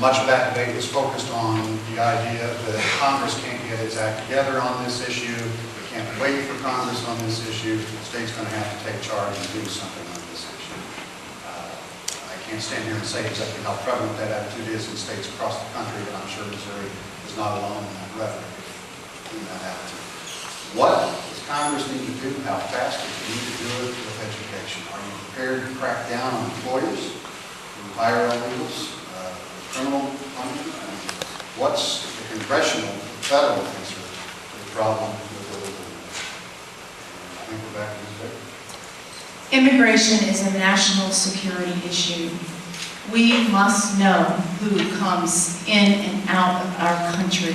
much of that debate was focused on the idea that Congress can't get its act together on this issue. We can't wait for Congress on this issue. The state's going to have to take charge and do something on this issue. I can't stand here and say exactly how prevalent that attitude is in states across the country, but I'm sure Missouri is not alone in that rhetoric, in that attitude. What does Congress need to do? How fast does it need to do it with education? Are you prepared to crack down on employers who hire illegals? Criminal punishment? What's the congressional, federal answer to the problem with illegal immigration? I think we're back to this. Immigration is a national security issue. We must know who comes in and out of our country,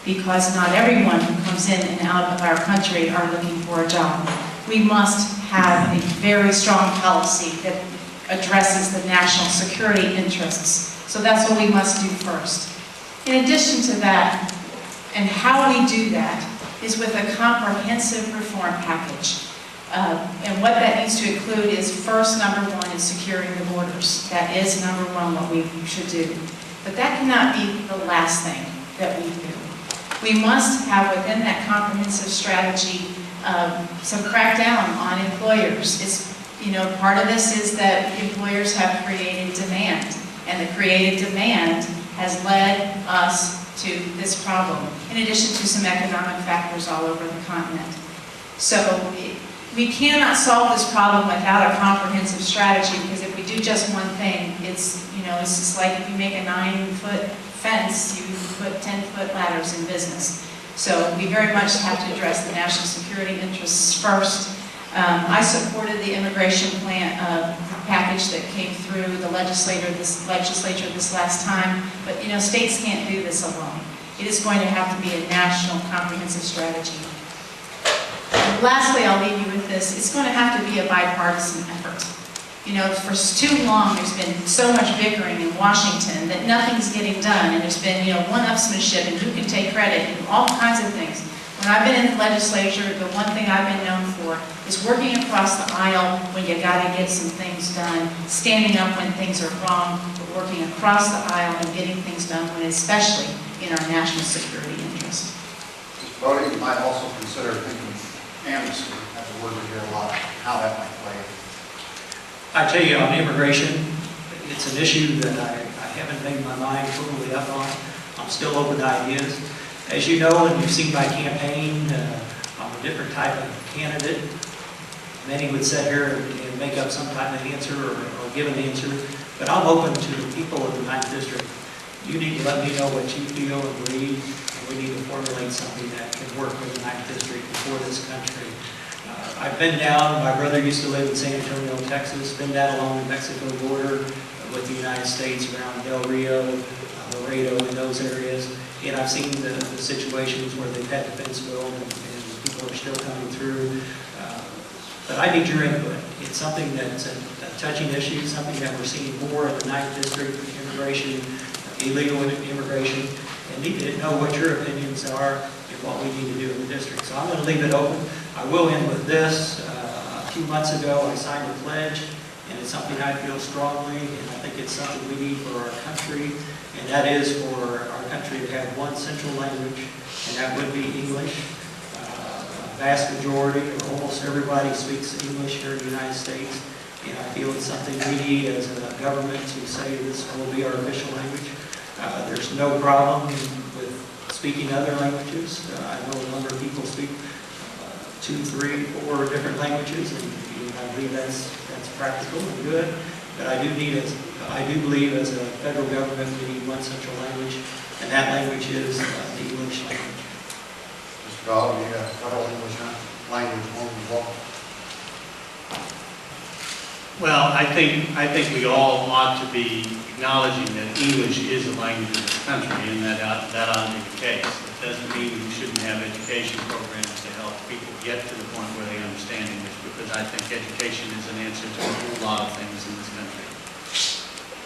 because not everyone who comes in and out of our country are looking for a job. We must have a very strong policy that addresses the national security interests. So that's what we must do first. In addition to that, and how we do that is with a comprehensive reform package. And what that needs to include is first, number one, is securing the borders. That is number one, what we should do. But that cannot be the last thing that we do. We must have within that comprehensive strategy some crackdown on employers. Part of this is that employers have created demand. And the created demand has led us to this problem, in addition to some economic factors all over the continent. So we cannot solve this problem without a comprehensive strategy, because if we do just one thing, it's just like if you make a 9-foot fence, you put 10-foot ladders in business. So we very much have to address the national security interests first. I supported the immigration plan package that came through the legislature this last time, but states can't do this alone. It is going to have to be a national comprehensive strategy. And lastly, I'll leave you with this. It's going to have to be a bipartisan effort. For too long there's been so much bickering in Washington that nothing's getting done, and there's been one-upsmanship and who can take credit and all kinds of things. When I've been in the legislature, the one thing I've been known for is working across the aisle when you got to get some things done, standing up when things are wrong, but working across the aisle and getting things done when especially in our national security interest. Mr. Bodie, you might also consider thinking amnesty. That's a word we hear a lot, how that might play. I tell you, on immigration, it's an issue that I haven't made my mind totally up on. I'm still open to ideas. As you know, and you've seen my campaign, I'm a different type of candidate. Many would sit here and make up some type of answer or give an answer, but I'm open to the people of the 9th District. You need to let me know what you feel and believe, and we need to formulate something that can work for the 9th District and for this country. I've been down, my brother used to live in San Antonio, Texas, been down along the Mexico border with the United States around Del Rio, Laredo, in those areas. And I've seen the situations where they've had the fence built and people are still coming through. But I need your input. It's something that's a touching issue, something that we're seeing more in the 9th District, immigration, illegal immigration, and need to know what your opinions are and what we need to do in the district. So I'm going to leave it open. I will end with this. A few months ago, I signed a pledge, and it's something I feel strongly, and I think it's something we need for our country. And that is for our country to have one central language, and that would be English. A vast majority, or almost everybody, speaks English here in the United States, and I feel it's something we need as a government to say this will be our official language. There's no problem with speaking other languages. I know a number of people speak 2, 3, 4 different languages, and I believe that's practical and good. But I do believe as a federal government we need one central language, and that language is the English language. Mr. Gall, you have federal English language home as well? Well, I think we all ought to be acknowledging that English is a language in this country, and that ought to be the case. It doesn't mean we shouldn't have education programs to help people get to the point where they understand English, because I think education is an answer to a whole lot of things in this country.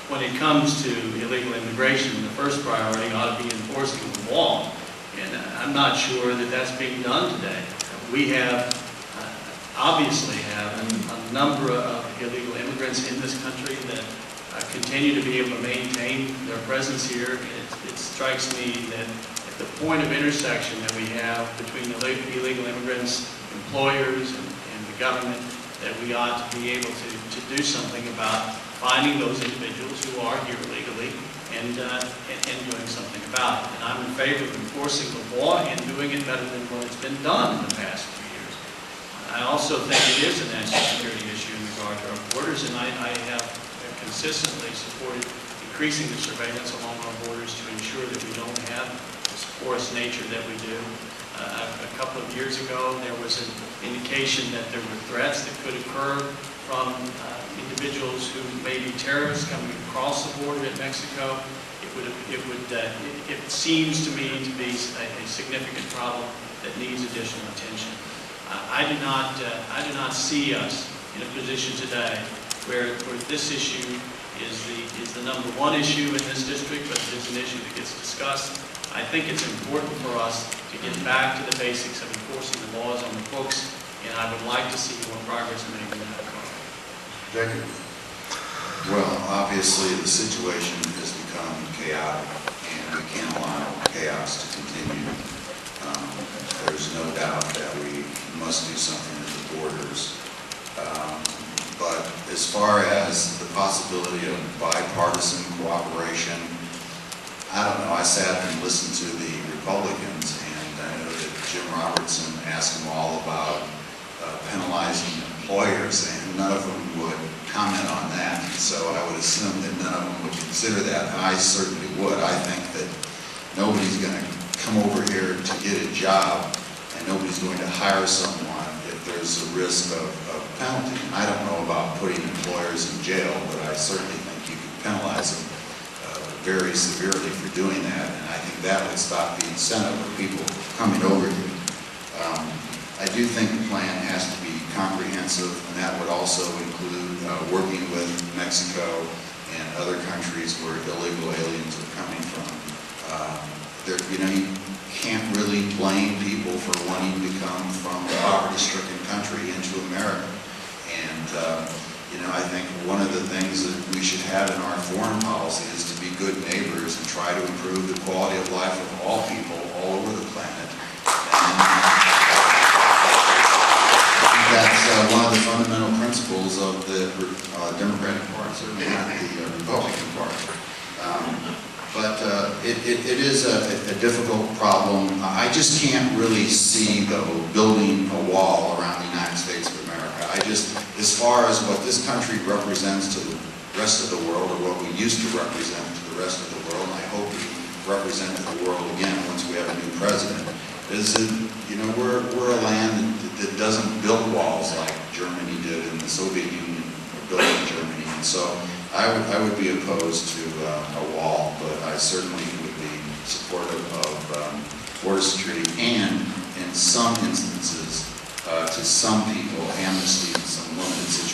When it comes to illegal immigration, the first priority ought to be enforcing the law, and I'm not sure that that's being done today. We obviously have a number of illegal immigrants in this country that continue to be able to maintain their presence here. It strikes me that at the point of intersection that we have between the illegal immigrants, employers, and the government, that we ought to be able to do something about finding those individuals who are here illegally and doing something about it. And I'm in favor of enforcing the law and doing it better than what it's been done in the past few years. I also think it is a national security issue in regard to our borders, and I have consistently supported increasing the surveillance along our borders to ensure that we don't have this porous nature that we do. A couple of years ago, there was an indication that there were threats that could occur from individuals who may be terrorists coming across the border in Mexico. It seems to me to be a significant problem that needs additional attention. I do not see us in a position today where this issue is the number one issue in this district, but it is an issue that gets discussed. I think it's important for us to get back to the basics of enforcing the laws on the books, and I would like to see more progress made in that regard. Jacob? Well, obviously, the situation has become chaotic, and we can't allow chaos to continue. There's no doubt that we must do something at the borders. But as far as the possibility of bipartisan cooperation, I don't know. I sat and listened to the Republicans, and I know that Jim Robertson asked them all about penalizing employers, and none of them would comment on that. So I would assume that none of them would consider that. I certainly would. I think that nobody's going to come over here to get a job, and nobody's going to hire someone if there's a risk of penalty. I don't know about putting employers in jail, but I certainly think you could penalize them very severely for doing that, and I think that would stop the incentive of people coming over here. I do think the plan has to be comprehensive, and that would also include working with Mexico and other countries where illegal aliens are coming from. You can't really blame people for wanting to come from a poverty-stricken country into America. And I think one of the things that we should have in our foreign policy is to be good neighbors and try to improve the quality of life of all people all over the planet. And I think that's one of the fundamental principles of the Democratic Party, certainly not the Republican Party. But it is a difficult problem. I just can't really see, though, building a wall around the United States of America. As far as what this country represents to the rest of the world, or what we used to represent to the rest of the world, and I hope we represent to the world again once we have a new president, is that, we're a land that doesn't build walls like Germany did in the Soviet Union, or built in Germany. And so I would be opposed to a wall, but I certainly would be supportive of border security, and in some instances, to some people, amnesty in some limited situations.